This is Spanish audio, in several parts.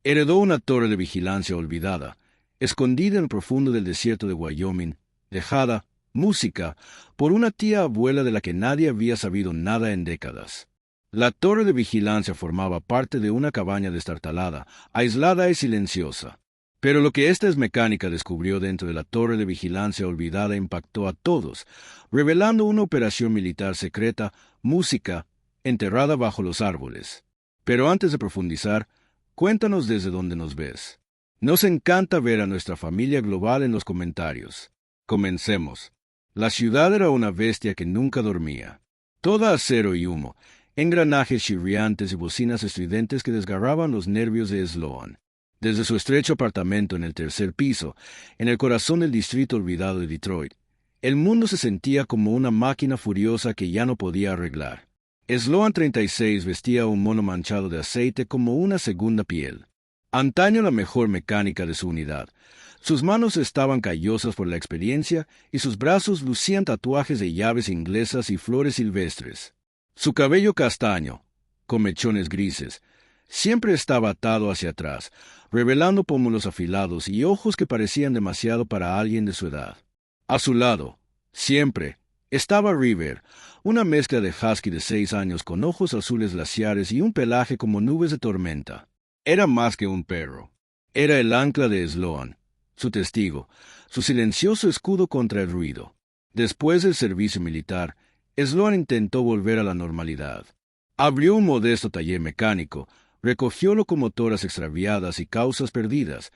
Heredó una torre de vigilancia olvidada, escondida en el profundo del desierto de Wyoming, dejada, música, por una tía abuela de la que nadie había sabido nada en décadas. La torre de vigilancia formaba parte de una cabaña destartalada, aislada y silenciosa. Pero lo que esta mecánica descubrió dentro de la torre de vigilancia olvidada impactó a todos, revelando una operación militar secreta, música, enterrada bajo los árboles. Pero antes de profundizar, cuéntanos desde dónde nos ves. Nos encanta ver a nuestra familia global en los comentarios. Comencemos. La ciudad era una bestia que nunca dormía. Toda acero y humo, engranajes chirriantes y bocinas estridentes que desgarraban los nervios de Sloan. Desde su estrecho apartamento en el tercer piso, en el corazón del distrito olvidado de Detroit, el mundo se sentía como una máquina furiosa que ya no podía arreglar. Sloan 36 vestía un mono manchado de aceite como una segunda piel. Antaño la mejor mecánica de su unidad. Sus manos estaban callosas por la experiencia y sus brazos lucían tatuajes de llaves inglesas y flores silvestres. Su cabello castaño, con mechones grises, siempre estaba atado hacia atrás, revelando pómulos afilados y ojos que parecían demasiado para alguien de su edad. A su lado, siempre, estaba River, una mezcla de husky de 6 años con ojos azules glaciares y un pelaje como nubes de tormenta. Era más que un perro. Era el ancla de Sloan, su testigo, su silencioso escudo contra el ruido. Después del servicio militar, Sloan intentó volver a la normalidad. Abrió un modesto taller mecánico, recogió locomotoras extraviadas y causas perdidas,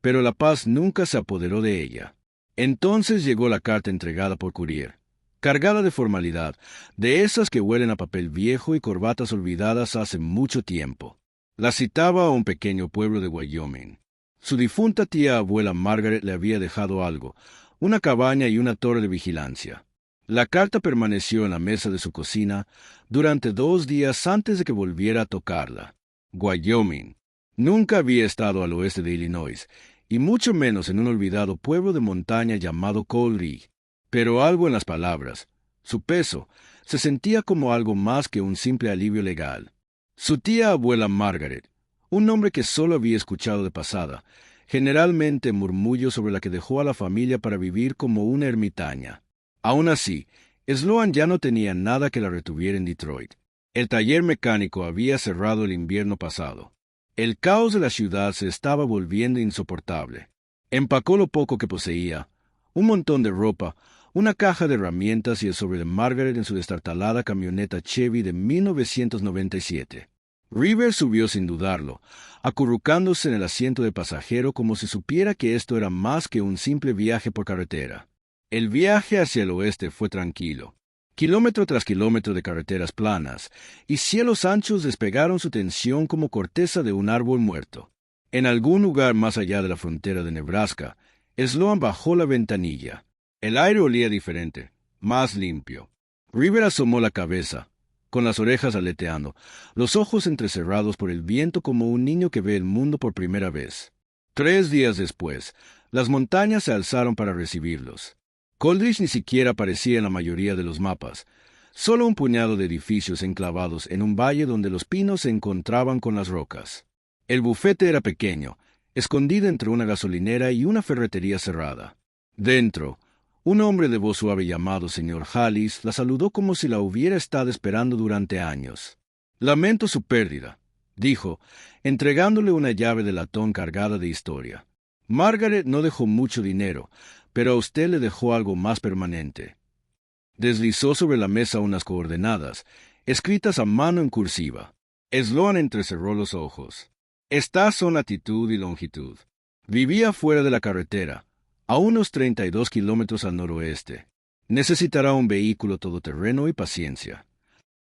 pero la paz nunca se apoderó de ella. Entonces llegó la carta entregada por courier, cargada de formalidad, de esas que huelen a papel viejo y corbatas olvidadas hace mucho tiempo. La citaba a un pequeño pueblo de Wyoming. Su difunta tía abuela Margaret le había dejado algo, una cabaña y una torre de vigilancia. La carta permaneció en la mesa de su cocina durante 2 días antes de que volviera a tocarla. Wyoming. Nunca había estado al oeste de Illinois, y mucho menos en un olvidado pueblo de montaña llamado Colby. Pero algo en las palabras, su peso, se sentía como algo más que un simple alivio legal. Su tía abuela Margaret, un nombre que solo había escuchado de pasada, generalmente murmullos sobre la que dejó a la familia para vivir como una ermitaña. Aún así, Sloan ya no tenía nada que la retuviera en Detroit. El taller mecánico había cerrado el invierno pasado. El caos de la ciudad se estaba volviendo insoportable. Empacó lo poco que poseía, un montón de ropa, una caja de herramientas y el sobre de Margaret en su destartalada camioneta Chevy de 1997. River subió sin dudarlo, acurrucándose en el asiento de pasajero como si supiera que esto era más que un simple viaje por carretera. El viaje hacia el oeste fue tranquilo. Kilómetro tras kilómetro de carreteras planas, y cielos anchos despegaron su tensión como corteza de un árbol muerto. En algún lugar más allá de la frontera de Nebraska, Sloan bajó la ventanilla. El aire olía diferente, más limpio. River asomó la cabeza, con las orejas aleteando, los ojos entrecerrados por el viento como un niño que ve el mundo por primera vez. 3 días después, las montañas se alzaron para recibirlos. Coldridge ni siquiera aparecía en la mayoría de los mapas, solo un puñado de edificios enclavados en un valle donde los pinos se encontraban con las rocas. El bufete era pequeño, escondido entre una gasolinera y una ferretería cerrada. Dentro, un hombre de voz suave llamado señor Hallis la saludó como si la hubiera estado esperando durante años. «Lamento su pérdida», dijo, entregándole una llave de latón cargada de historia. «Margaret no dejó mucho dinero, pero a usted le dejó algo más permanente». Deslizó sobre la mesa unas coordenadas, escritas a mano en cursiva. Sloan entrecerró los ojos. Estas son latitud y longitud. Vivía fuera de la carretera, a unos 32 kilómetros al noroeste. Necesitará un vehículo todoterreno y paciencia.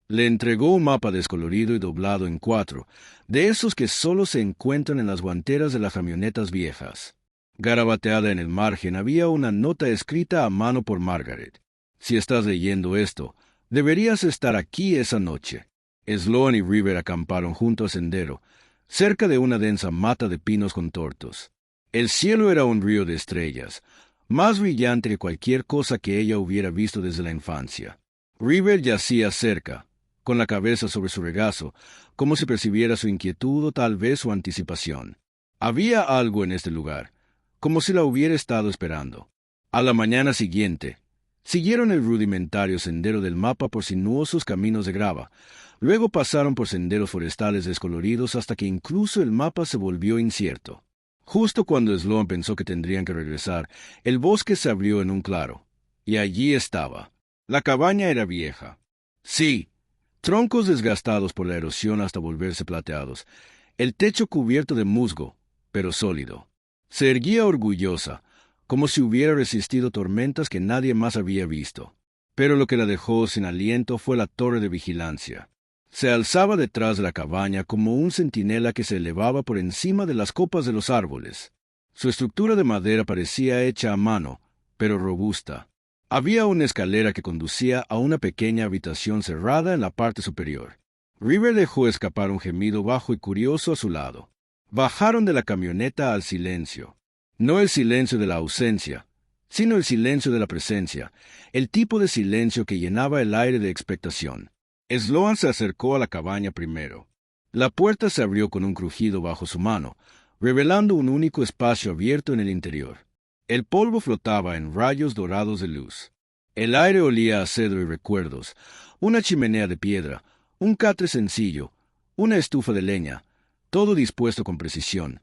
Le entregó un mapa descolorido y doblado en 4, de esos que solo se encuentran en las guanteras de las camionetas viejas. Garabateada en el margen había una nota escrita a mano por Margaret. «Si estás leyendo esto, deberías estar aquí esa noche». Sloan y River acamparon junto al sendero, cerca de una densa mata de pinos contortos. El cielo era un río de estrellas, más brillante que cualquier cosa que ella hubiera visto desde la infancia. River yacía cerca, con la cabeza sobre su regazo, como si percibiera su inquietud o tal vez su anticipación. Había algo en este lugar, como si la hubiera estado esperando. A la mañana siguiente, siguieron el rudimentario sendero del mapa por sinuosos caminos de grava. Luego pasaron por senderos forestales descoloridos hasta que incluso el mapa se volvió incierto. Justo cuando Sloan pensó que tendrían que regresar, el bosque se abrió en un claro. Y allí estaba. La cabaña era vieja. Sí, troncos desgastados por la erosión hasta volverse plateados. El techo cubierto de musgo, pero sólido. Se erguía orgullosa, como si hubiera resistido tormentas que nadie más había visto. Pero lo que la dejó sin aliento fue la torre de vigilancia. Se alzaba detrás de la cabaña como un centinela que se elevaba por encima de las copas de los árboles. Su estructura de madera parecía hecha a mano, pero robusta. Había una escalera que conducía a una pequeña habitación cerrada en la parte superior. River dejó escapar un gemido bajo y curioso a su lado. Bajaron de la camioneta al silencio. No el silencio de la ausencia, sino el silencio de la presencia, el tipo de silencio que llenaba el aire de expectación. Sloan se acercó a la cabaña primero. La puerta se abrió con un crujido bajo su mano, revelando un único espacio abierto en el interior. El polvo flotaba en rayos dorados de luz. El aire olía a cedro y recuerdos, una chimenea de piedra, un catre sencillo, una estufa de leña, todo dispuesto con precisión,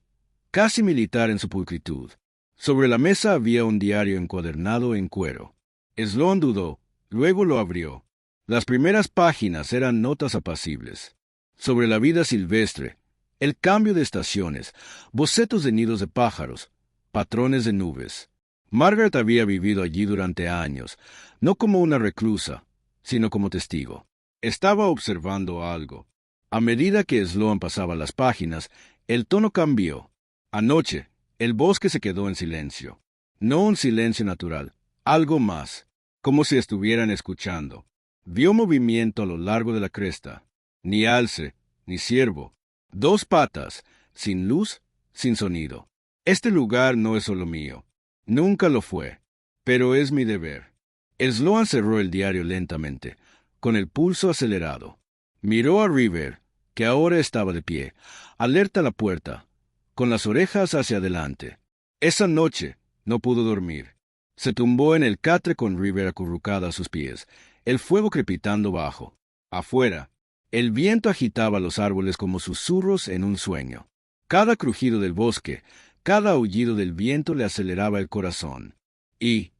casi militar en su pulcritud. Sobre la mesa había un diario encuadernado en cuero. Sloan dudó, luego lo abrió. Las primeras páginas eran notas apacibles. Sobre la vida silvestre, el cambio de estaciones, bocetos de nidos de pájaros, patrones de nubes. Margaret había vivido allí durante años, no como una reclusa, sino como testigo. Estaba observando algo. A medida que Sloan pasaba las páginas, el tono cambió. Anoche, el bosque se quedó en silencio. No un silencio natural, algo más, como si estuvieran escuchando. Vio movimiento a lo largo de la cresta. Ni alce, ni ciervo. Dos patas, sin luz, sin sonido. Este lugar no es solo mío. Nunca lo fue. Pero es mi deber. Sloan cerró el diario lentamente, con el pulso acelerado. Miró a River, que ahora estaba de pie, alerta a la puerta, con las orejas hacia adelante. Esa noche no pudo dormir. Se tumbó en el catre con River acurrucada a sus pies, el fuego crepitando bajo. Afuera, el viento agitaba los árboles como susurros en un sueño. Cada crujido del bosque, cada aullido del viento le aceleraba el corazón. Y,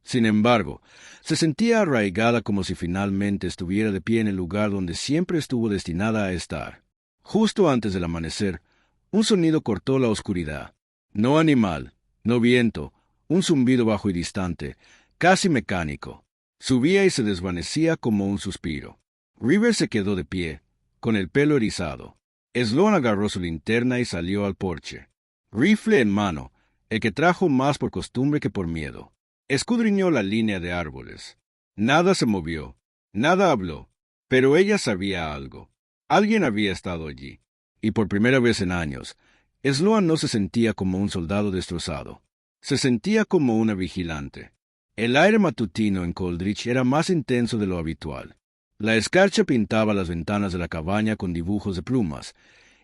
sin embargo, se sentía arraigada como si finalmente estuviera de pie en el lugar donde siempre estuvo destinada a estar. Justo antes del amanecer, un sonido cortó la oscuridad. No animal, no viento, un zumbido bajo y distante, casi mecánico. Subía y se desvanecía como un suspiro. River se quedó de pie, con el pelo erizado. Sloan agarró su linterna y salió al porche. Rifle en mano, el que trajo más por costumbre que por miedo. Escudriñó la línea de árboles. Nada se movió, nada habló, pero ella sabía algo. Alguien había estado allí. Y por primera vez en años, Sloan no se sentía como un soldado destrozado. Se sentía como una vigilante. El aire matutino en Coldridge era más intenso de lo habitual. La escarcha pintaba las ventanas de la cabaña con dibujos de plumas,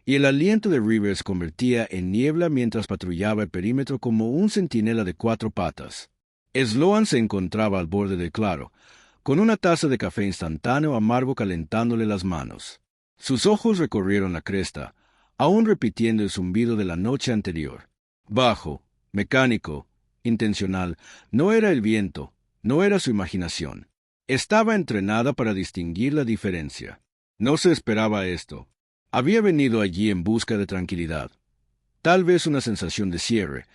y el aliento de Rivers se convertía en niebla mientras patrullaba el perímetro como un centinela de 4 patas. Sloan se encontraba al borde del claro, con una taza de café instantáneo amargo calentándole las manos. Sus ojos recorrieron la cresta, aún repitiendo el zumbido de la noche anterior. Bajo, mecánico, intencional, no era el viento, no era su imaginación. Estaba entrenada para distinguir la diferencia. No se esperaba esto. Había venido allí en busca de tranquilidad. Tal vez una sensación de cierre,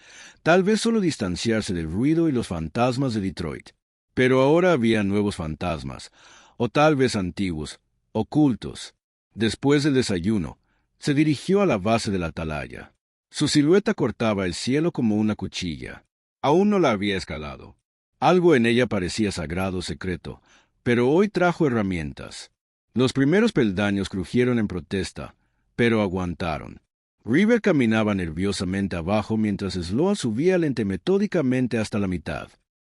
tal vez solo distanciarse del ruido y los fantasmas de Detroit. Pero ahora había nuevos fantasmas, o tal vez antiguos, ocultos. Después del desayuno, se dirigió a la base de la atalaya. Su silueta cortaba el cielo como una cuchilla. Aún no la había escalado. Algo en ella parecía sagrado, secreto, pero hoy trajo herramientas. Los primeros peldaños crujieron en protesta, pero aguantaron. River caminaba nerviosamente abajo mientras Sloan subía lenta metódicamente hasta la mitad.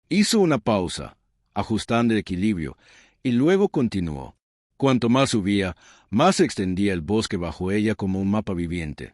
Hizo una pausa, ajustando el equilibrio, y luego continuó. Cuanto más subía, más se extendía el bosque bajo ella como un mapa viviente.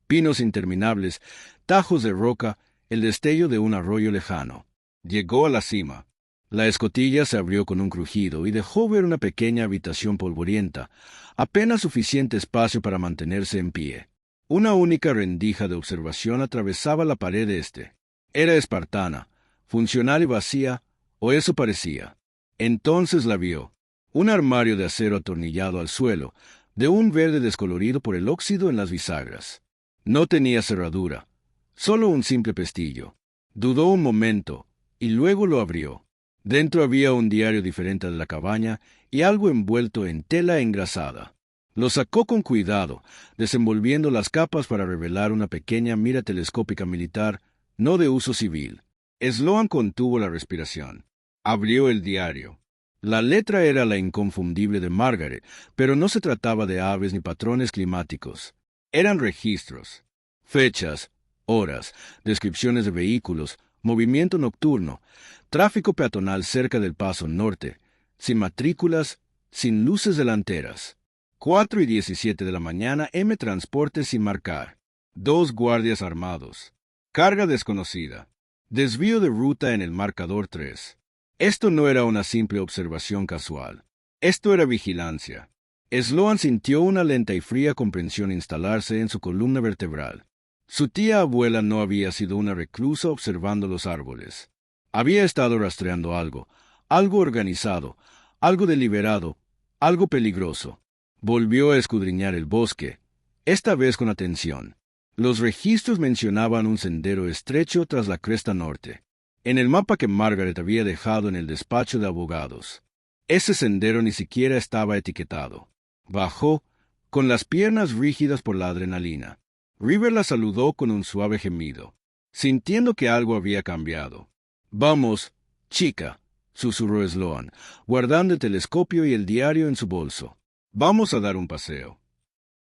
Pinos interminables, tajos de roca, el destello de un arroyo lejano. Llegó a la cima. La escotilla se abrió con un crujido y dejó ver una pequeña habitación polvorienta, apenas suficiente espacio para mantenerse en pie. Una única rendija de observación atravesaba la pared este. Era espartana, funcional y vacía, o eso parecía. Entonces la vio. Un armario de acero atornillado al suelo, de un verde descolorido por el óxido en las bisagras. No tenía cerradura, solo un simple pestillo. Dudó un momento, y luego lo abrió. Dentro había un diario diferente al de la cabaña y algo envuelto en tela engrasada. Lo sacó con cuidado, desenvolviendo las capas para revelar una pequeña mira telescópica militar, no de uso civil. Sloan contuvo la respiración. Abrió el diario. La letra era la inconfundible de Margaret, pero no se trataba de aves ni patrones climáticos. Eran registros, fechas, horas, descripciones de vehículos, movimiento nocturno, tráfico peatonal cerca del Paso Norte, sin matrículas, sin luces delanteras. 4:17 de la mañana, M transporte sin marcar. 2 guardias armados. Carga desconocida. Desvío de ruta en el marcador 3. Esto no era una simple observación casual. Esto era vigilancia. Sloan sintió una lenta y fría comprensión instalarse en su columna vertebral. Su tía abuela no había sido una reclusa observando los árboles. Había estado rastreando algo, algo organizado, algo deliberado, algo peligroso. Volvió a escudriñar el bosque, esta vez con atención. Los registros mencionaban un sendero estrecho tras la cresta norte, en el mapa que Margaret había dejado en el despacho de abogados. Ese sendero ni siquiera estaba etiquetado. Bajó, con las piernas rígidas por la adrenalina. River la saludó con un suave gemido, sintiendo que algo había cambiado. «Vamos, chica», susurró Sloan, guardando el telescopio y el diario en su bolso. «Vamos a dar un paseo».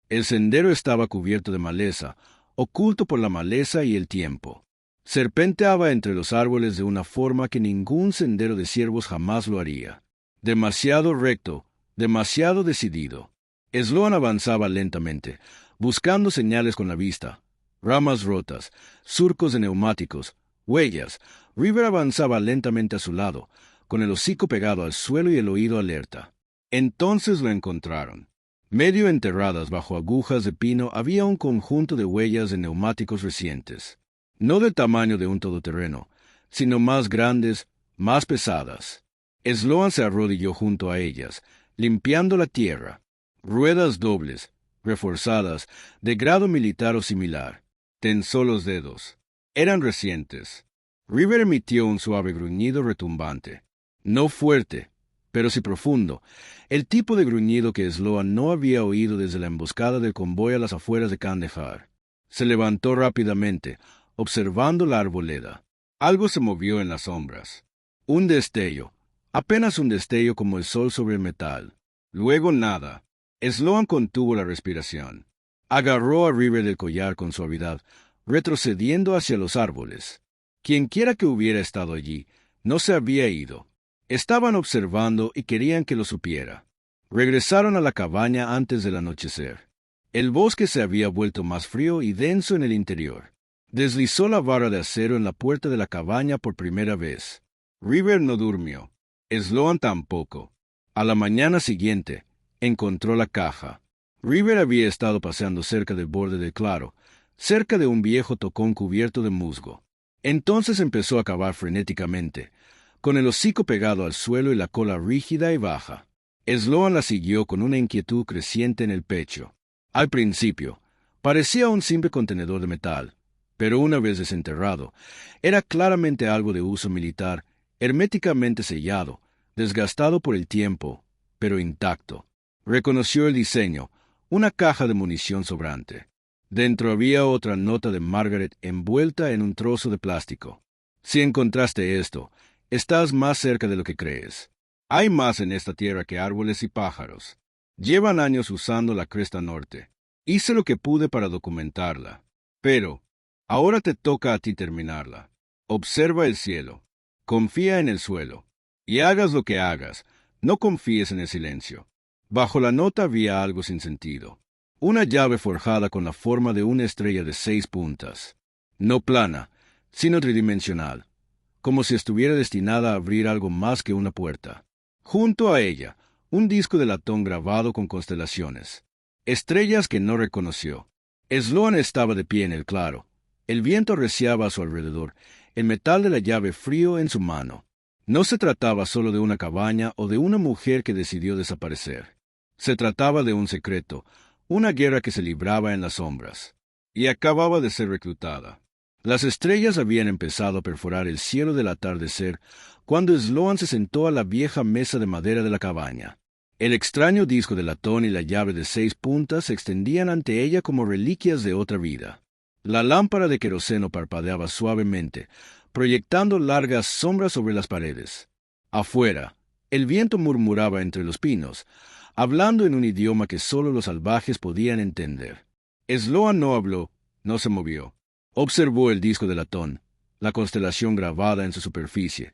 El sendero estaba cubierto de maleza, oculto por la maleza y el tiempo. Serpenteaba entre los árboles de una forma que ningún sendero de ciervos jamás lo haría. Demasiado recto, demasiado decidido. Sloan avanzaba lentamente, buscando señales con la vista. Ramas rotas, surcos de neumáticos, huellas. River avanzaba lentamente a su lado, con el hocico pegado al suelo y el oído alerta. Entonces lo encontraron. Medio enterradas bajo agujas de pino había un conjunto de huellas de neumáticos recientes. No del tamaño de un todoterreno, sino más grandes, más pesadas. Sloan se arrodilló junto a ellas, limpiando la tierra. Ruedas dobles, reforzadas, de grado militar o similar. Tensó los dedos. Eran recientes. River emitió un suave gruñido retumbante. No fuerte, pero sí profundo, el tipo de gruñido que Sloan no había oído desde la emboscada del convoy a las afueras de Kandahar. Se levantó rápidamente, observando la arboleda. Algo se movió en las sombras. Un destello, apenas un destello como el sol sobre el metal. Luego nada. Sloan contuvo la respiración. Agarró a River del collar con suavidad, retrocediendo hacia los árboles. Quienquiera que hubiera estado allí, no se había ido. Estaban observando y querían que lo supiera. Regresaron a la cabaña antes del anochecer. El bosque se había vuelto más frío y denso en el interior. Deslizó la barra de acero en la puerta de la cabaña por primera vez. River no durmió. Sloan tampoco. A la mañana siguiente, encontró la caja. River había estado paseando cerca del borde del claro, cerca de un viejo tocón cubierto de musgo. Entonces empezó a cavar frenéticamente, con el hocico pegado al suelo y la cola rígida y baja. Sloan la siguió con una inquietud creciente en el pecho. Al principio, parecía un simple contenedor de metal, pero una vez desenterrado, era claramente algo de uso militar, herméticamente sellado, desgastado por el tiempo, pero intacto. Reconoció el diseño, una caja de munición sobrante. Dentro había otra nota de Margaret envuelta en un trozo de plástico. Si encontraste esto, estás más cerca de lo que crees. Hay más en esta tierra que árboles y pájaros. Llevan años usando la cresta norte. Hice lo que pude para documentarla. Pero, ahora te toca a ti terminarla. Observa el cielo. Confía en el suelo. Y hagas lo que hagas, no confíes en el silencio. Bajo la nota había algo sin sentido. Una llave forjada con la forma de una estrella de 6 puntas. No plana, sino tridimensional, como si estuviera destinada a abrir algo más que una puerta. Junto a ella, un disco de latón grabado con constelaciones. Estrellas que no reconoció. Sloan estaba de pie en el claro. El viento arreciaba a su alrededor, el metal de la llave frío en su mano. No se trataba solo de una cabaña o de una mujer que decidió desaparecer. Se trataba de un secreto, una guerra que se libraba en las sombras. Y acababa de ser reclutada. Las estrellas habían empezado a perforar el cielo del atardecer cuando Sloan se sentó a la vieja mesa de madera de la cabaña. El extraño disco de latón y la llave de 6 puntas se extendían ante ella como reliquias de otra vida. La lámpara de queroseno parpadeaba suavemente, proyectando largas sombras sobre las paredes. Afuera, el viento murmuraba entre los pinos, hablando en un idioma que solo los salvajes podían entender. Sloan no habló, no se movió. Observó el disco de latón, la constelación grabada en su superficie,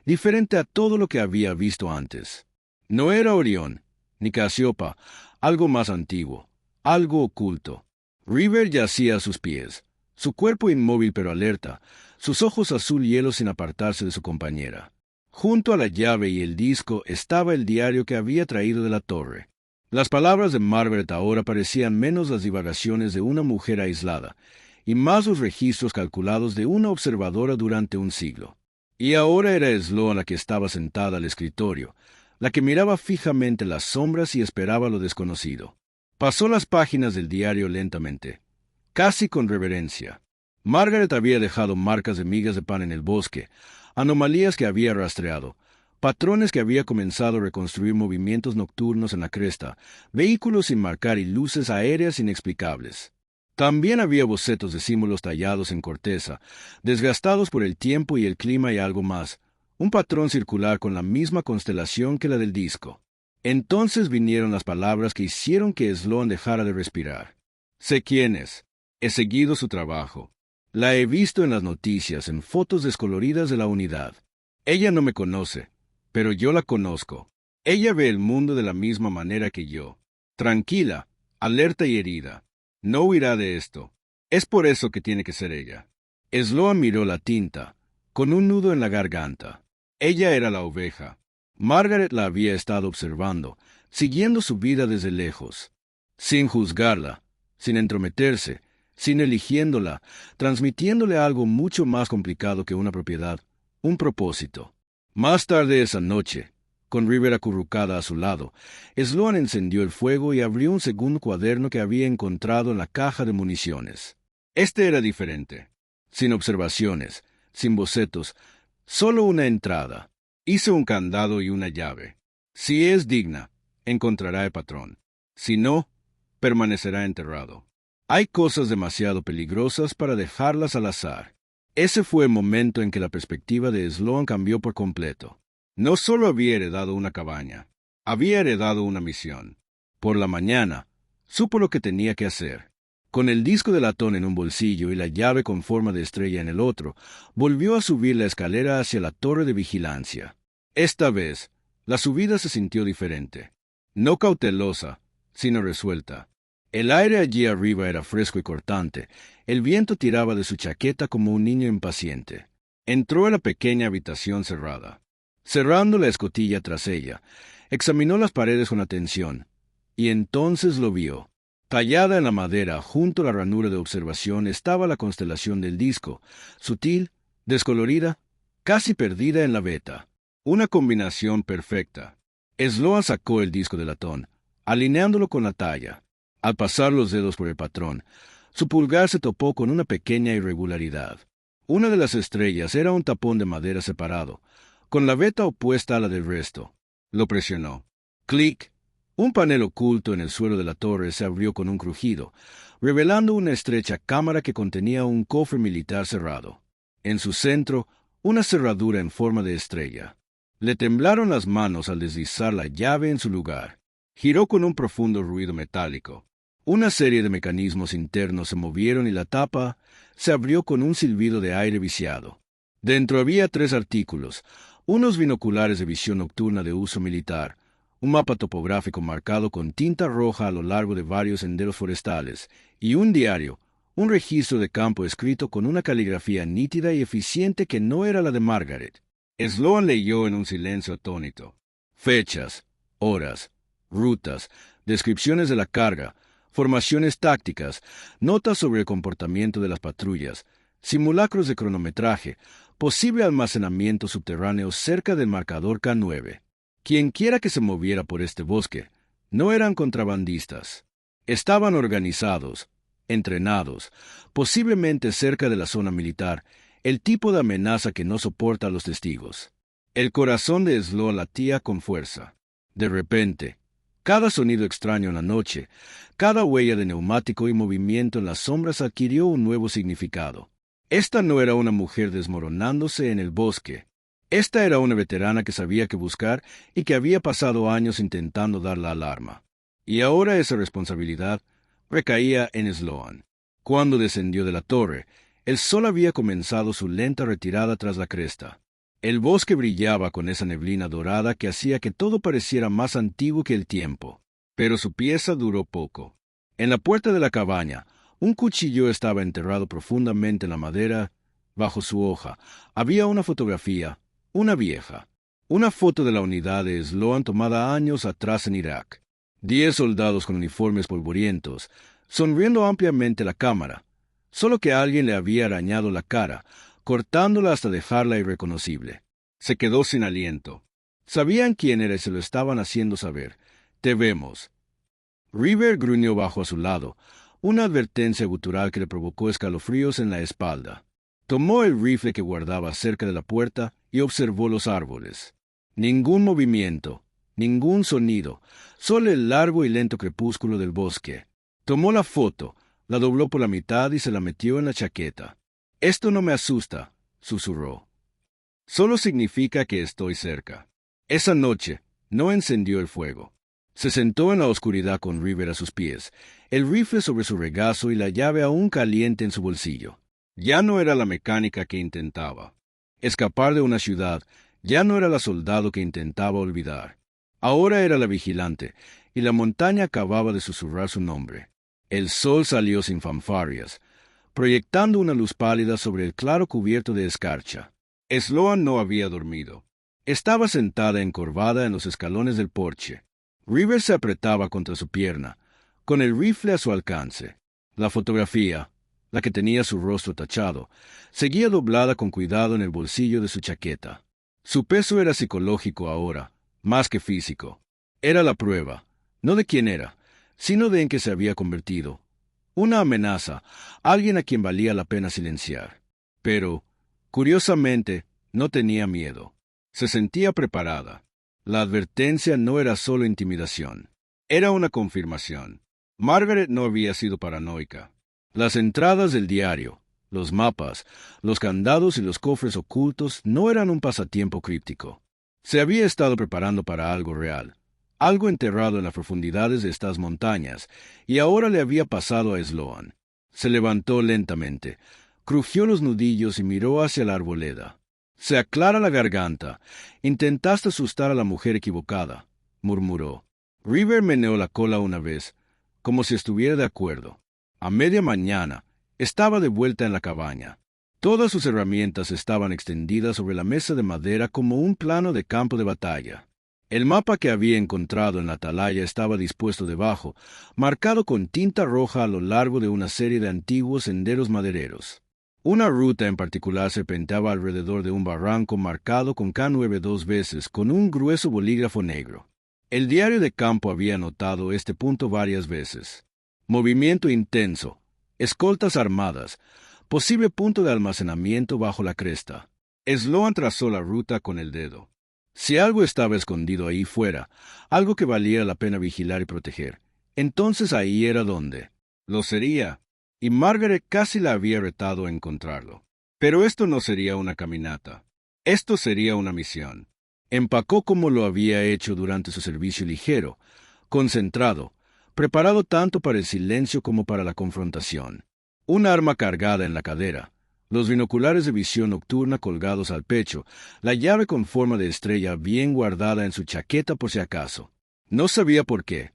diferente a todo lo que había visto antes. No era Orión, ni Casiopa, algo más antiguo, algo oculto. River yacía a sus pies, su cuerpo inmóvil pero alerta, sus ojos azul hielo sin apartarse de su compañera. Junto a la llave y el disco estaba el diario que había traído de la torre. Las palabras de Margaret ahora parecían menos las divagaciones de una mujer aislada, y más los registros calculados de una observadora durante un siglo. Y ahora era Sloan la que estaba sentada al escritorio, la que miraba fijamente las sombras y esperaba lo desconocido. Pasó las páginas del diario lentamente, casi con reverencia. Margaret había dejado marcas de migas de pan en el bosque, anomalías que había rastreado, patrones que había comenzado a reconstruir movimientos nocturnos en la cresta, vehículos sin marcar y luces aéreas inexplicables. También había bocetos de símbolos tallados en corteza, desgastados por el tiempo y el clima y algo más, un patrón circular con la misma constelación que la del disco. Entonces vinieron las palabras que hicieron que Sloan dejara de respirar. Sé quién es. He seguido su trabajo. La he visto en las noticias, en fotos descoloridas de la unidad. Ella no me conoce, pero yo la conozco. Ella ve el mundo de la misma manera que yo. Tranquila, alerta y herida. No huirá de esto. Es por eso que tiene que ser ella. Sloan miró la tinta, con un nudo en la garganta. Ella era la oveja. Margaret la había estado observando, siguiendo su vida desde lejos, sin juzgarla, sin entrometerse, sin eligiéndola, transmitiéndole algo mucho más complicado que una propiedad, un propósito. Más tarde esa noche, con River acurrucada a su lado, Sloan encendió el fuego y abrió un segundo cuaderno que había encontrado en la caja de municiones. Este era diferente, sin observaciones, sin bocetos, solo una entrada. Hice un candado y una llave. Si es digna, encontrará el patrón. Si no, permanecerá enterrado. Hay cosas demasiado peligrosas para dejarlas al azar. Ese fue el momento en que la perspectiva de Sloan cambió por completo. No solo había heredado una cabaña, había heredado una misión. Por la mañana, supo lo que tenía que hacer. Con el disco de latón en un bolsillo y la llave con forma de estrella en el otro, volvió a subir la escalera hacia la torre de vigilancia. Esta vez, la subida se sintió diferente. No cautelosa, sino resuelta. El aire allí arriba era fresco y cortante. El viento tiraba de su chaqueta como un niño impaciente. Entró a la pequeña habitación cerrada. Cerrando la escotilla tras ella, examinó las paredes con atención, y entonces lo vio. Tallada en la madera, junto a la ranura de observación, estaba la constelación del disco, sutil, descolorida, casi perdida en la veta. Una combinación perfecta. Sloan sacó el disco de latón, alineándolo con la talla. Al pasar los dedos por el patrón, su pulgar se topó con una pequeña irregularidad. Una de las estrellas era un tapón de madera separado, con la veta opuesta a la del resto. Lo presionó. ¡Clic! Un panel oculto en el suelo de la torre se abrió con un crujido, revelando una estrecha cámara que contenía un cofre militar cerrado. En su centro, una cerradura en forma de estrella. Le temblaron las manos al deslizar la llave en su lugar. Giró con un profundo ruido metálico. Una serie de mecanismos internos se movieron y la tapa se abrió con un silbido de aire viciado. Dentro había 3 artículos, unos binoculares de visión nocturna de uso militar, un mapa topográfico marcado con tinta roja a lo largo de varios senderos forestales, y un diario, un registro de campo escrito con una caligrafía nítida y eficiente que no era la de Margaret. Sloan leyó en un silencio atónito. Fechas, horas, rutas, descripciones de la carga, formaciones tácticas, notas sobre el comportamiento de las patrullas, simulacros de cronometraje, posible almacenamiento subterráneo cerca del marcador K9. Quienquiera que se moviera por este bosque, no eran contrabandistas. Estaban organizados, entrenados, posiblemente cerca de la zona militar, el tipo de amenaza que no soporta a los testigos. El corazón de Sloan latía con fuerza. De repente, cada sonido extraño en la noche, cada huella de neumático y movimiento en las sombras adquirió un nuevo significado. Esta no era una mujer desmoronándose en el bosque. Esta era una veterana que sabía qué buscar y que había pasado años intentando dar la alarma. Y ahora esa responsabilidad recaía en Sloan. Cuando descendió de la torre, el sol había comenzado su lenta retirada tras la cresta. El bosque brillaba con esa neblina dorada que hacía que todo pareciera más antiguo que el tiempo. Pero su pieza duró poco. En la puerta de la cabaña, un cuchillo estaba enterrado profundamente en la madera. Bajo su hoja había una fotografía, una vieja. Una foto de la unidad de Sloan tomada años atrás en Irak. 10 soldados con uniformes polvorientos, sonriendo ampliamente a la cámara, solo que alguien le había arañado la cara, cortándola hasta dejarla irreconocible. Se quedó sin aliento. Sabían quién era y se lo estaban haciendo saber. Te vemos. River gruñó bajo a su lado, una advertencia gutural que le provocó escalofríos en la espalda. Tomó el rifle que guardaba cerca de la puerta y observó los árboles. Ningún movimiento, ningún sonido, solo el largo y lento crepúsculo del bosque. Tomó la foto, la dobló por la mitad y se la metió en la chaqueta. Esto no me asusta, susurró. Solo significa que estoy cerca. Esa noche no encendió el fuego. Se sentó en la oscuridad con River a sus pies, el rifle sobre su regazo y la llave aún caliente en su bolsillo. Ya no era la mecánica que intentaba escapar de una ciudad, ya no era la soldado que intentaba olvidar. Ahora era la vigilante, y la montaña acababa de susurrar su nombre. El sol salió sin fanfarrias, proyectando una luz pálida sobre el claro cubierto de escarcha. Sloan no había dormido. Estaba sentada encorvada en los escalones del porche. River se apretaba contra su pierna, con el rifle a su alcance. La fotografía, la que tenía su rostro tachado, seguía doblada con cuidado en el bolsillo de su chaqueta. Su peso era psicológico ahora, más que físico. Era la prueba, no de quién era, sino de en qué se había convertido. Una amenaza, alguien a quien valía la pena silenciar. Pero, curiosamente, no tenía miedo. Se sentía preparada. La advertencia no era solo intimidación. Era una confirmación. Margaret no había sido paranoica. Las entradas del diario, los mapas, los candados y los cofres ocultos no eran un pasatiempo críptico. Se había estado preparando para algo real, algo enterrado en las profundidades de estas montañas, y ahora le había pasado a Sloan. Se levantó lentamente, crujió los nudillos y miró hacia la arboleda. Se aclara la garganta. Intentaste asustar a la mujer equivocada, murmuró. River meneó la cola una vez, como si estuviera de acuerdo. A media mañana, estaba de vuelta en la cabaña. Todas sus herramientas estaban extendidas sobre la mesa de madera como un plano de campo de batalla. El mapa que había encontrado en la atalaya estaba dispuesto debajo, marcado con tinta roja a lo largo de una serie de antiguos senderos madereros. Una ruta en particular serpenteaba alrededor de un barranco marcado con K9 2 veces con un grueso bolígrafo negro. El diario de campo había anotado este punto varias veces. Movimiento intenso, escoltas armadas, posible punto de almacenamiento bajo la cresta. Sloan trazó la ruta con el dedo. Si algo estaba escondido ahí fuera, algo que valía la pena vigilar y proteger, entonces ahí era donde. Lo sería. Y Margaret casi la había retado a encontrarlo. Pero esto no sería una caminata. Esto sería una misión. Empacó como lo había hecho durante su servicio ligero, concentrado, preparado tanto para el silencio como para la confrontación. Un arma cargada en la cadera, los binoculares de visión nocturna colgados al pecho, la llave con forma de estrella bien guardada en su chaqueta por si acaso. No sabía por qué,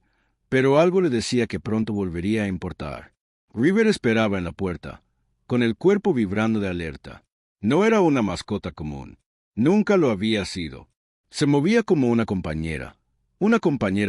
pero algo le decía que pronto volvería a importar. River esperaba en la puerta, con el cuerpo vibrando de alerta. No era una mascota común. Nunca lo había sido. Se movía como una compañera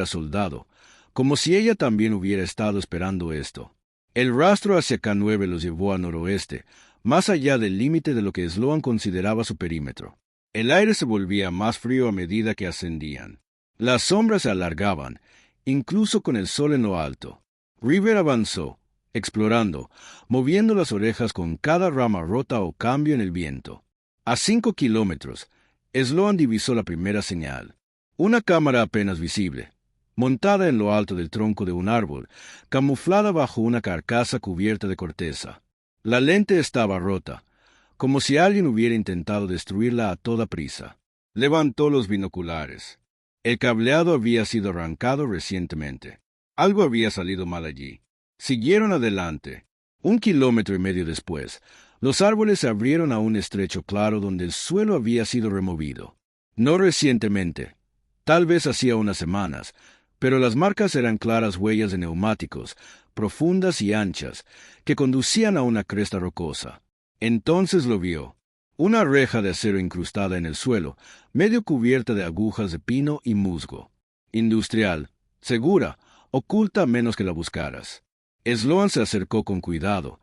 soldado, como si ella también hubiera estado esperando esto. El rastro hacia K9 los llevó al noroeste, más allá del límite de lo que Sloan consideraba su perímetro. El aire se volvía más frío a medida que ascendían. Las sombras se alargaban, incluso con el sol en lo alto. River avanzó, explorando, moviendo las orejas con cada rama rota o cambio en el viento. A 5 kilómetros, Sloan divisó la primera señal. Una cámara apenas visible, montada en lo alto del tronco de un árbol, camuflada bajo una carcasa cubierta de corteza. La lente estaba rota, como si alguien hubiera intentado destruirla a toda prisa. Levantó los binoculares. El cableado había sido arrancado recientemente. Algo había salido mal allí. Siguieron adelante. 1,5 kilómetros después, los árboles se abrieron a un estrecho claro donde el suelo había sido removido. No recientemente, tal vez hacía unas semanas, pero las marcas eran claras huellas de neumáticos, profundas y anchas, que conducían a una cresta rocosa. Entonces lo vio. Una reja de acero incrustada en el suelo, medio cubierta de agujas de pino y musgo. Industrial, segura, oculta a menos que la buscaras. Sloan se acercó con cuidado,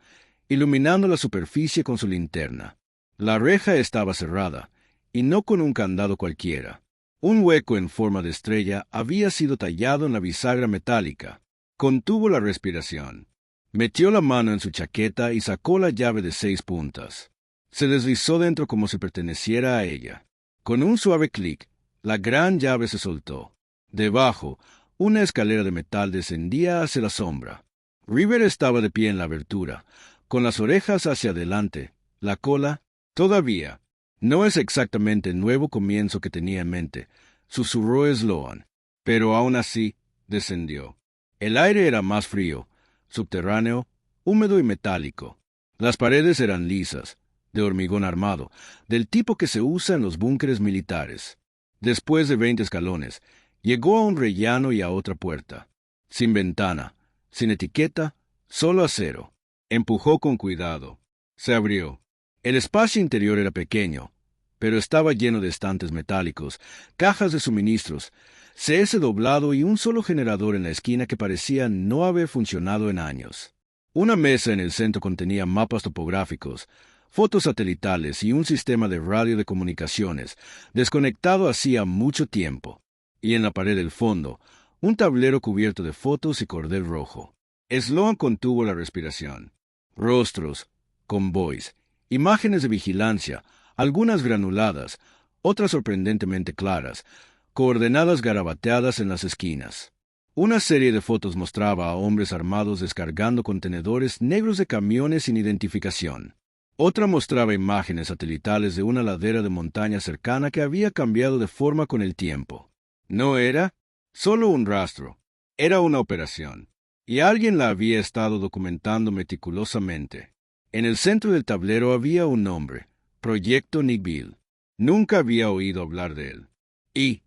iluminando la superficie con su linterna. La reja estaba cerrada, y no con un candado cualquiera. Un hueco en forma de estrella había sido tallado en la bisagra metálica. Contuvo la respiración. Metió la mano en su chaqueta y sacó la llave de 6 puntas. Se deslizó dentro como si perteneciera a ella. Con un suave clic, la gran llave se soltó. Debajo, una escalera de metal descendía hacia la sombra. River estaba de pie en la abertura, con las orejas hacia adelante, la cola, todavía. No es exactamente el nuevo comienzo que tenía en mente, susurró Sloan, pero aún así descendió. El aire era más frío, subterráneo, húmedo y metálico. Las paredes eran lisas, de hormigón armado, del tipo que se usa en los búnkeres militares. Después de 20 escalones, llegó a un rellano y a otra puerta. Sin ventana, sin etiqueta, solo acero. Empujó con cuidado. Se abrió. El espacio interior era pequeño, pero estaba lleno de estantes metálicos, cajas de suministros, CS doblado y un solo generador en la esquina que parecía no haber funcionado en años. Una mesa en el centro contenía mapas topográficos, fotos satelitales y un sistema de radio de comunicaciones, desconectado hacía mucho tiempo. Y en la pared del fondo, un tablero cubierto de fotos y cordel rojo. Sloan contuvo la respiración. Rostros, convoys, imágenes de vigilancia, algunas granuladas, otras sorprendentemente claras, coordenadas garabateadas en las esquinas. Una serie de fotos mostraba a hombres armados descargando contenedores negros de camiones sin identificación. Otra mostraba imágenes satelitales de una ladera de montaña cercana que había cambiado de forma con el tiempo. No era solo un rastro, era una operación, y alguien la había estado documentando meticulosamente. En el centro del tablero había un nombre, Proyecto Nick Beale. Nunca había oído hablar de él. Y,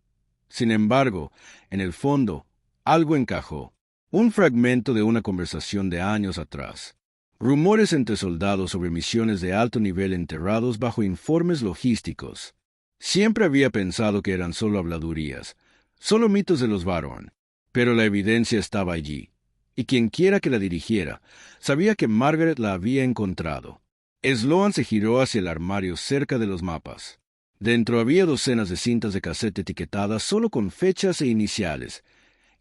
sin embargo, en el fondo, algo encajó. Un fragmento de una conversación de años atrás. Rumores entre soldados sobre misiones de alto nivel enterrados bajo informes logísticos. Siempre había pensado que eran solo habladurías, solo mitos de los Baron, pero la evidencia estaba allí, y quienquiera que la dirigiera sabía que Margaret la había encontrado. Sloan se giró hacia el armario cerca de los mapas. Dentro había docenas de cintas de cassette etiquetadas solo con fechas e iniciales.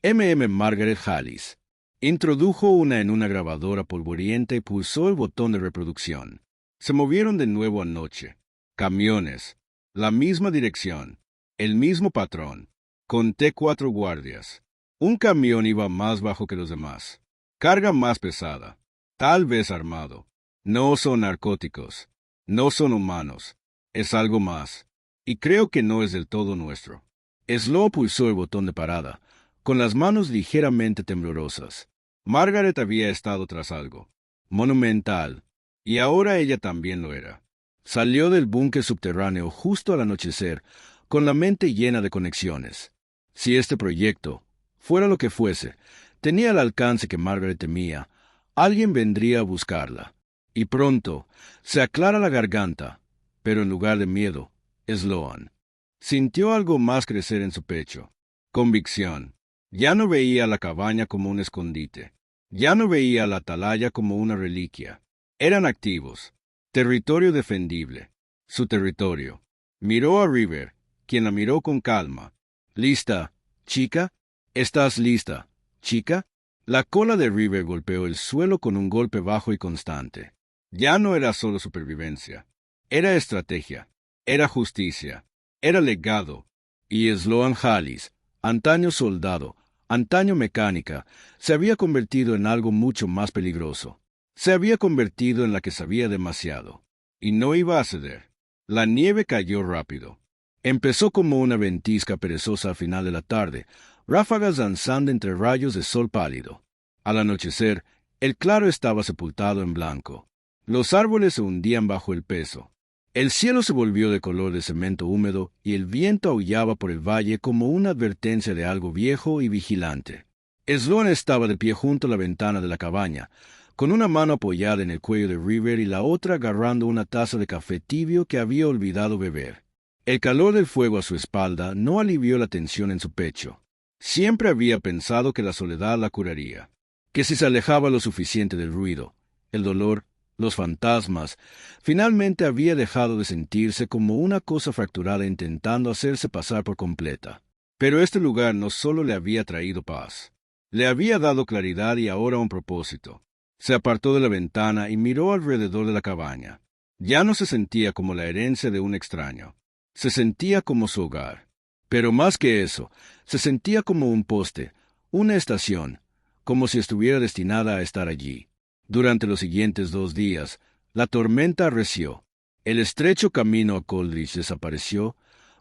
Margaret Hallis. Introdujo una en una grabadora polvorienta y pulsó el botón de reproducción. Se movieron de nuevo anoche. Camiones. La misma dirección. El mismo patrón. Conté 4 guardias. Un camión iba más bajo que los demás. Carga más pesada. Tal vez armado. No son narcóticos. No son humanos. Es algo más. Y creo que no es del todo nuestro. Sloan pulsó el botón de parada, con las manos ligeramente temblorosas. Margaret había estado tras algo. Monumental. Y ahora ella también lo era. Salió del búnker subterráneo justo al anochecer, con la mente llena de conexiones. Si este proyecto, Fuera lo que fuese, tenía el alcance que Margaret temía. Alguien vendría a buscarla. Y pronto, se aclara la garganta, pero en lugar de miedo, Sloan. Sintió algo más crecer en su pecho. Convicción. Ya no veía la cabaña como un escondite. Ya no veía la atalaya como una reliquia. Eran activos. Territorio defendible. Su territorio. Miró a River, quien la miró con calma. ¿Lista, chica? ¿Estás lista, chica? La cola de River golpeó el suelo con un golpe bajo y constante. Ya no era solo supervivencia. Era estrategia. Era justicia. Era legado. Y Sloan Hallis, antaño soldado, antaño mecánica, se había convertido en algo mucho más peligroso. Se había convertido en la que sabía demasiado. Y no iba a ceder. La nieve cayó rápido. Empezó como una ventisca perezosa al final de la tarde, ráfagas danzando entre rayos de sol pálido. Al anochecer, el claro estaba sepultado en blanco. Los árboles se hundían bajo el peso. El cielo se volvió de color de cemento húmedo y el viento aullaba por el valle como una advertencia de algo viejo y vigilante. Sloan estaba de pie junto a la ventana de la cabaña, con una mano apoyada en el cuello de River y la otra agarrando una taza de café tibio que había olvidado beber. El calor del fuego a su espalda no alivió la tensión en su pecho. Siempre había pensado que la soledad la curaría, que si se alejaba lo suficiente del ruido, el dolor, los fantasmas, finalmente había dejado de sentirse como una cosa fracturada intentando hacerse pasar por completa. Pero este lugar no solo le había traído paz, le había dado claridad y ahora un propósito. Se apartó de la ventana y miró alrededor de la cabaña. Ya no se sentía como la herencia de un extraño. Se sentía como su hogar. Pero más que eso, se sentía como un poste, una estación, como si estuviera destinada a estar allí. Durante los siguientes 2 días, la tormenta arreció. El estrecho camino a Coldridge desapareció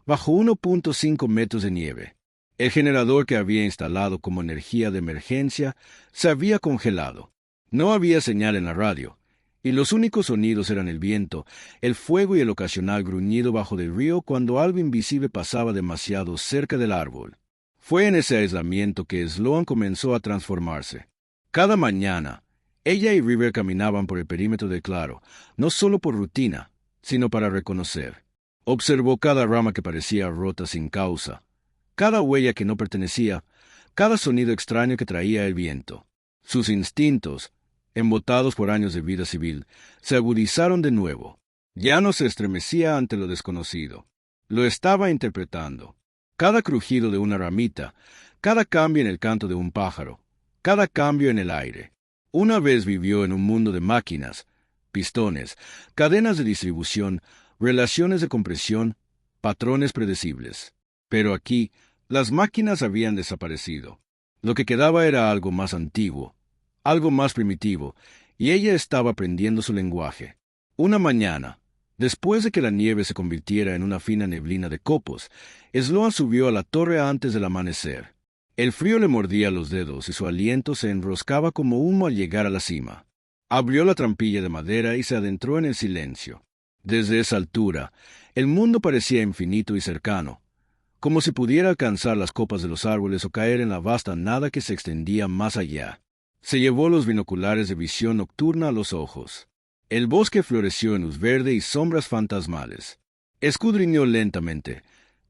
bajo 1.5 metros de nieve. El generador que había instalado como energía de emergencia se había congelado. No había señal en la radio, y los únicos sonidos eran el viento, el fuego y el ocasional gruñido bajo del río cuando algo invisible pasaba demasiado cerca del árbol. Fue en ese aislamiento que Sloan comenzó a transformarse. Cada mañana, ella y River caminaban por el perímetro del claro, no solo por rutina, sino para reconocer. Observó cada rama que parecía rota sin causa, cada huella que no pertenecía, cada sonido extraño que traía el viento. Sus instintos, embotados por años de vida civil, se agudizaron de nuevo. Ya no se estremecía ante lo desconocido. Lo estaba interpretando. Cada crujido de una ramita, cada cambio en el canto de un pájaro, cada cambio en el aire. Una vez vivió en un mundo de máquinas, pistones, cadenas de distribución, relaciones de compresión, patrones predecibles. Pero aquí, las máquinas habían desaparecido. Lo que quedaba era algo más antiguo, algo más primitivo, y ella estaba aprendiendo su lenguaje. Una mañana, después de que la nieve se convirtiera en una fina neblina de copos, Sloan subió a la torre antes del amanecer. El frío le mordía los dedos y su aliento se enroscaba como humo al llegar a la cima. Abrió la trampilla de madera y se adentró en el silencio. Desde esa altura, el mundo parecía infinito y cercano, como si pudiera alcanzar las copas de los árboles o caer en la vasta nada que se extendía más allá. Se llevó los binoculares de visión nocturna a los ojos. El bosque floreció en luz verde y sombras fantasmales. Escudriñó lentamente,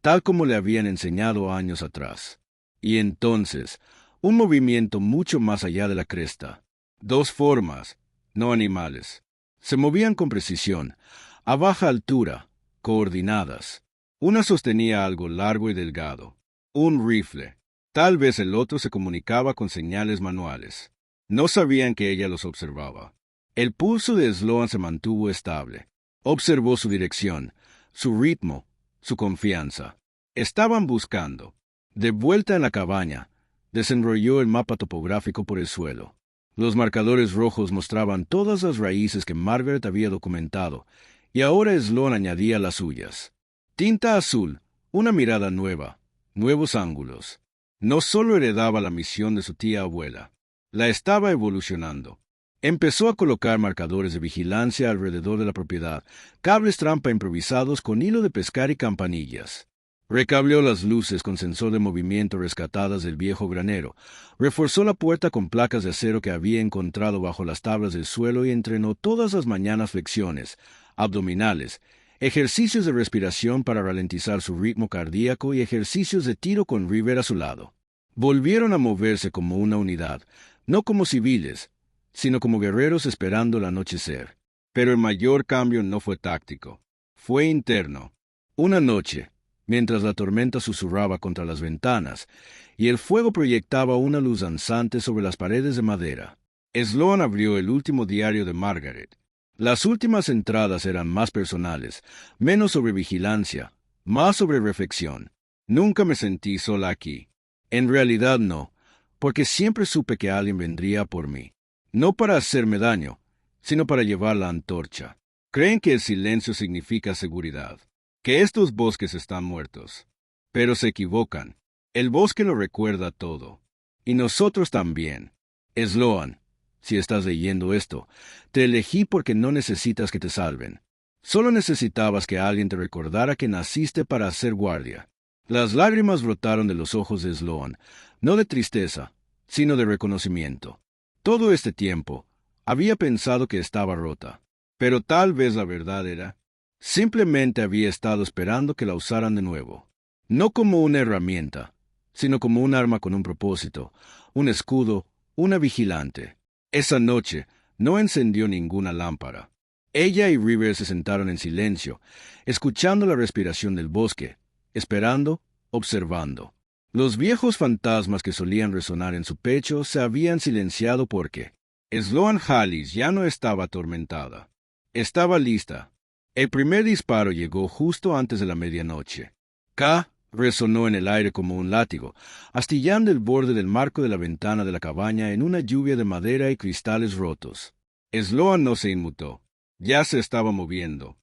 tal como le habían enseñado años atrás. Y entonces, un movimiento mucho más allá de la cresta. 2 formas, no animales. Se movían con precisión, a baja altura, coordinadas. Una sostenía algo largo y delgado, un rifle. Tal vez el otro se comunicaba con señales manuales. No sabían que ella los observaba. El pulso de Sloan se mantuvo estable. Observó su dirección, su ritmo, su confianza. Estaban buscando. De vuelta en la cabaña, desenrolló el mapa topográfico por el suelo. Los marcadores rojos mostraban todas las raíces que Margaret había documentado, y ahora Sloan añadía las suyas. Tinta azul, una mirada nueva, nuevos ángulos. No solo heredaba la misión de su tía abuela, la estaba evolucionando. Empezó a colocar marcadores de vigilancia alrededor de la propiedad, cables trampa improvisados con hilo de pescar y campanillas. Recableó las luces con sensor de movimiento rescatadas del viejo granero, reforzó la puerta con placas de acero que había encontrado bajo las tablas del suelo y entrenó todas las mañanas flexiones, abdominales, ejercicios de respiración para ralentizar su ritmo cardíaco y ejercicios de tiro con River a su lado. Volvieron a moverse como una unidad, no como civiles, sino como guerreros esperando el anochecer. Pero el mayor cambio no fue táctico, fue interno. Una noche, mientras la tormenta susurraba contra las ventanas y el fuego proyectaba una luz danzante sobre las paredes de madera, Sloan abrió el último diario de Margaret. Las últimas entradas eran más personales, menos sobre vigilancia, más sobre reflexión. Nunca me sentí sola aquí. En realidad no, porque siempre supe que alguien vendría por mí. No para hacerme daño, sino para llevar la antorcha. Creen que el silencio significa seguridad, que estos bosques están muertos. Pero se equivocan. El bosque lo recuerda todo. Y nosotros también. Sloan, si estás leyendo esto, te elegí porque no necesitas que te salven. Solo necesitabas que alguien te recordara que naciste para hacer guardia. Las lágrimas brotaron de los ojos de Sloan, no de tristeza, sino de reconocimiento. Todo este tiempo, había pensado que estaba rota. Pero tal vez la verdad era, simplemente había estado esperando que la usaran de nuevo. No como una herramienta, sino como un arma con un propósito, un escudo, una vigilante. Esa noche no encendió ninguna lámpara. Ella y River se sentaron en silencio, escuchando la respiración del bosque, esperando, observando. Los viejos fantasmas que solían resonar en su pecho se habían silenciado porque Sloan Hallis ya no estaba atormentada. Estaba lista. El primer disparo llegó justo antes de la medianoche. K resonó en el aire como un látigo, astillando el borde del marco de la ventana de la cabaña en una lluvia de madera y cristales rotos. Sloan no se inmutó. Ya se estaba moviendo.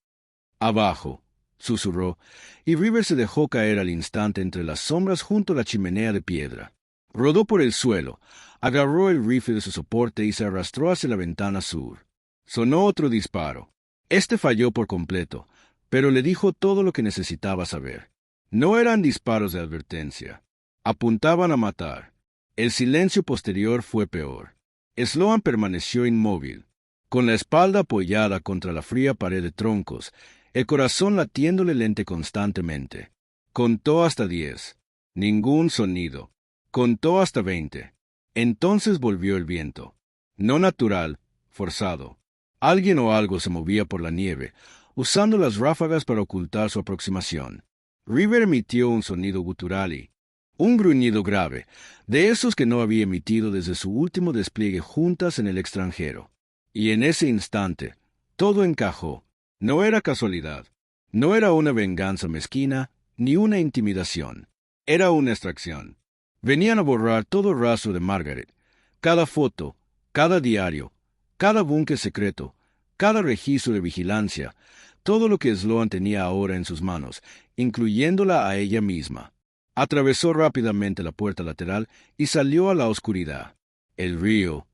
Abajo, susurró, y River se dejó caer al instante entre las sombras junto a la chimenea de piedra. Rodó por el suelo, agarró el rifle de su soporte y se arrastró hacia la ventana sur. Sonó otro disparo. Este falló por completo, pero le dijo todo lo que necesitaba saber. No eran disparos de advertencia. Apuntaban a matar. El silencio posterior fue peor. Sloan permaneció inmóvil, con la espalda apoyada contra la fría pared de troncos, el corazón latiéndole lente constantemente. Contó hasta 10. Ningún sonido. Contó hasta 20. Entonces volvió el viento. No natural, forzado. Alguien o algo se movía por la nieve, usando las ráfagas para ocultar su aproximación. River emitió un sonido gutural un gruñido grave, de esos que no había emitido desde su último despliegue juntas en el extranjero. Y en ese instante, todo encajó. No era casualidad. No era una venganza mezquina, ni una intimidación. Era una extracción. Venían a borrar todo rastro de Margaret, cada foto, cada diario, cada búnker secreto, cada registro de vigilancia, todo lo que Sloan tenía ahora en sus manos, incluyéndola a ella misma. Atravesó rápidamente la puerta lateral y salió a la oscuridad. El río,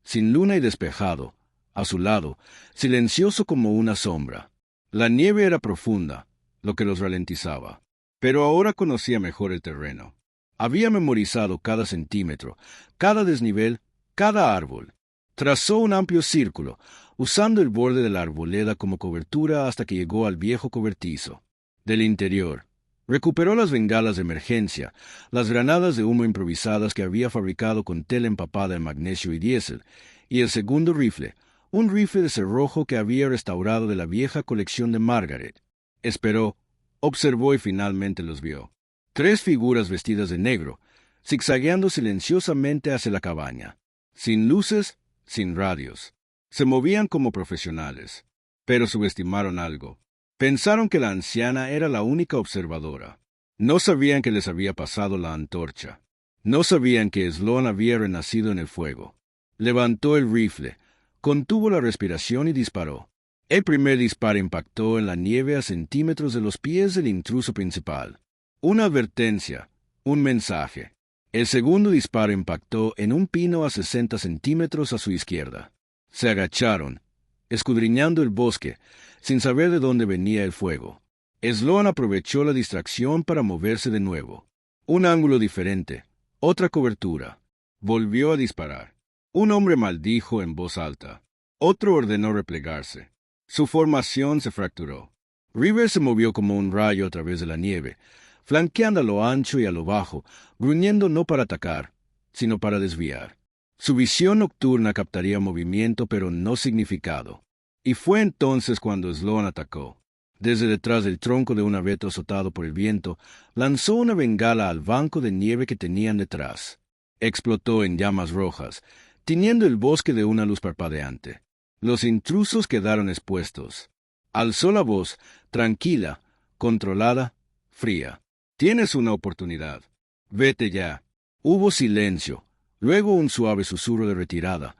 sin luna y despejado, a su lado, silencioso como una sombra. La nieve era profunda, lo que los ralentizaba. Pero ahora conocía mejor el terreno. Había memorizado cada centímetro, cada desnivel, cada árbol. Trazó un amplio círculo, usando el borde de la arboleda como cobertura hasta que llegó al viejo cobertizo. Del interior, recuperó las bengalas de emergencia, las granadas de humo improvisadas que había fabricado con tela empapada en magnesio y diésel, y el segundo rifle, un rifle de cerrojo que había restaurado de la vieja colección de Margaret. Esperó, observó y finalmente los vio. 3 figuras vestidas de negro, zigzagueando silenciosamente hacia la cabaña. Sin luces, sin radios. Se movían como profesionales, pero subestimaron algo. Pensaron que la anciana era la única observadora. No sabían que les había pasado la antorcha. No sabían que Sloan había renacido en el fuego. Levantó el rifle, contuvo la respiración y disparó. El primer disparo impactó en la nieve a centímetros de los pies del intruso principal. Una advertencia, un mensaje. El segundo disparo impactó en un pino a 60 centímetros a su izquierda. Se agacharon, escudriñando el bosque, sin saber de dónde venía el fuego. Sloan aprovechó la distracción para moverse de nuevo. Un ángulo diferente, otra cobertura. Volvió a disparar. Un hombre maldijo en voz alta. Otro ordenó replegarse. Su formación se fracturó. Rivers se movió como un rayo a través de la nieve, flanqueando a lo ancho y a lo bajo, gruñendo no para atacar, sino para desviar. Su visión nocturna captaría movimiento pero no significado. Y fue entonces cuando Sloan atacó. Desde detrás del tronco de un abeto azotado por el viento, lanzó una bengala al banco de nieve que tenían detrás. Explotó en llamas rojas, tiñendo el bosque de una luz parpadeante. Los intrusos quedaron expuestos. Alzó la voz, tranquila, controlada, fría. «Tienes una oportunidad. Vete ya». Hubo silencio, luego un suave susurro de retirada,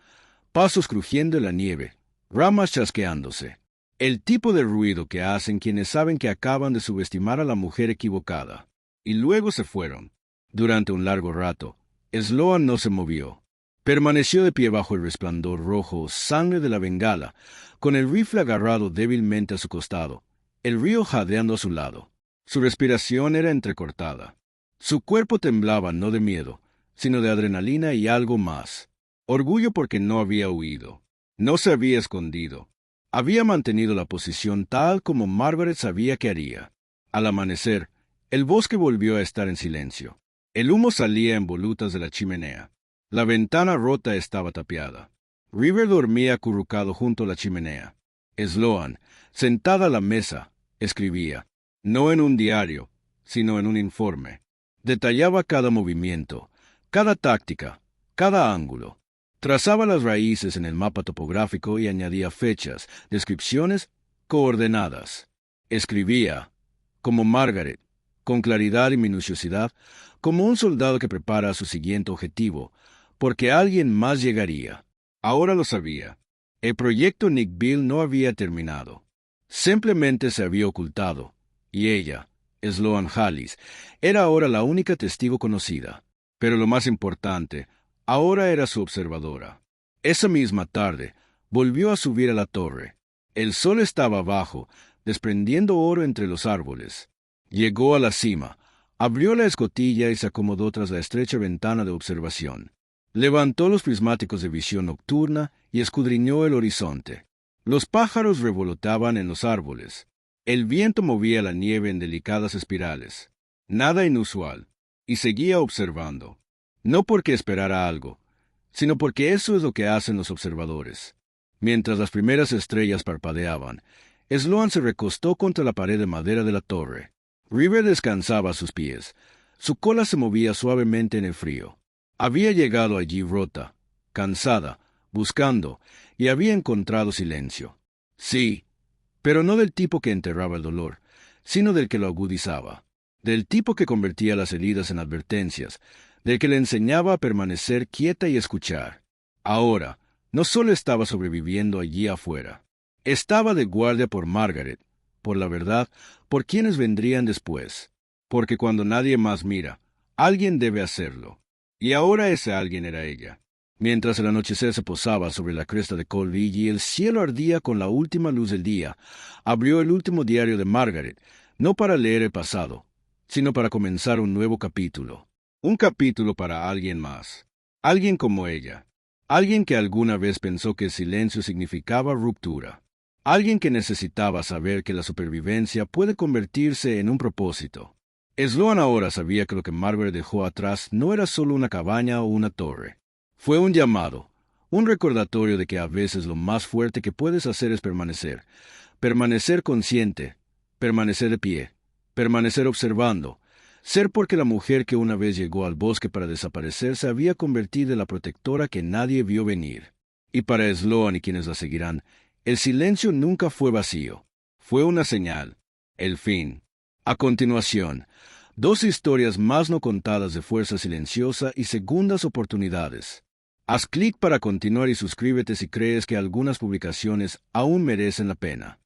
pasos crujiendo en la nieve, ramas chasqueándose. El tipo de ruido que hacen quienes saben que acaban de subestimar a la mujer equivocada. Y luego se fueron. Durante un largo rato, Sloan no se movió. Permaneció de pie bajo el resplandor rojo, sangre de la bengala, con el rifle agarrado débilmente a su costado, el río jadeando a su lado. Su respiración era entrecortada. Su cuerpo temblaba no de miedo, sino de adrenalina y algo más. Orgullo porque no había huido. No se había escondido. Había mantenido la posición tal como Margaret sabía que haría. Al amanecer, el bosque volvió a estar en silencio. El humo salía en volutas de la chimenea. La ventana rota estaba tapiada. River dormía acurrucado junto a la chimenea. Sloan, sentada a la mesa, escribía, no en un diario, sino en un informe. Detallaba cada movimiento, cada táctica, cada ángulo. Trazaba las raíces en el mapa topográfico y añadía fechas, descripciones, coordenadas. Escribía, como Margaret, con claridad y minuciosidad, como un soldado que prepara su siguiente objetivo, porque alguien más llegaría. Ahora lo sabía. El proyecto Nick Bill no había terminado. Simplemente se había ocultado, y ella, Sloan Hallis, era ahora la única testigo conocida. Pero lo más importante, ahora era su observadora. Esa misma tarde, volvió a subir a la torre. El sol estaba abajo, desprendiendo oro entre los árboles. Llegó a la cima, abrió la escotilla y se acomodó tras la estrecha ventana de observación. Levantó los prismáticos de visión nocturna y escudriñó el horizonte. Los pájaros revoloteaban en los árboles. El viento movía la nieve en delicadas espirales. Nada inusual. Y seguía observando. No porque esperara algo, sino porque eso es lo que hacen los observadores. Mientras las primeras estrellas parpadeaban, Sloan se recostó contra la pared de madera de la torre. River descansaba a sus pies. Su cola se movía suavemente en el frío. Había llegado allí rota, cansada, buscando, y había encontrado silencio. Sí, pero no del tipo que enterraba el dolor, sino del que lo agudizaba, del tipo que convertía las heridas en advertencias, del que le enseñaba a permanecer quieta y escuchar. Ahora, no solo estaba sobreviviendo allí afuera, estaba de guardia por Margaret, por la verdad, por quienes vendrían después, porque cuando nadie más mira, alguien debe hacerlo. Y ahora ese alguien era ella. Mientras el anochecer se posaba sobre la cresta de Colville y el cielo ardía con la última luz del día, abrió el último diario de Margaret, no para leer el pasado, sino para comenzar un nuevo capítulo. Un capítulo para alguien más. Alguien como ella. Alguien que alguna vez pensó que el silencio significaba ruptura. Alguien que necesitaba saber que la supervivencia puede convertirse en un propósito. Sloan ahora sabía que lo que Margaret dejó atrás no era solo una cabaña o una torre. Fue un llamado, un recordatorio de que a veces lo más fuerte que puedes hacer es permanecer consciente, permanecer de pie, permanecer observando, ser porque la mujer que una vez llegó al bosque para desaparecer se había convertido en la protectora que nadie vio venir. Y para Sloan y quienes la seguirán, el silencio nunca fue vacío. Fue una señal, el fin. A continuación, dos historias más no contadas de fuerza silenciosa y segundas oportunidades. Haz clic para continuar y suscríbete si crees que algunas publicaciones aún merecen la pena.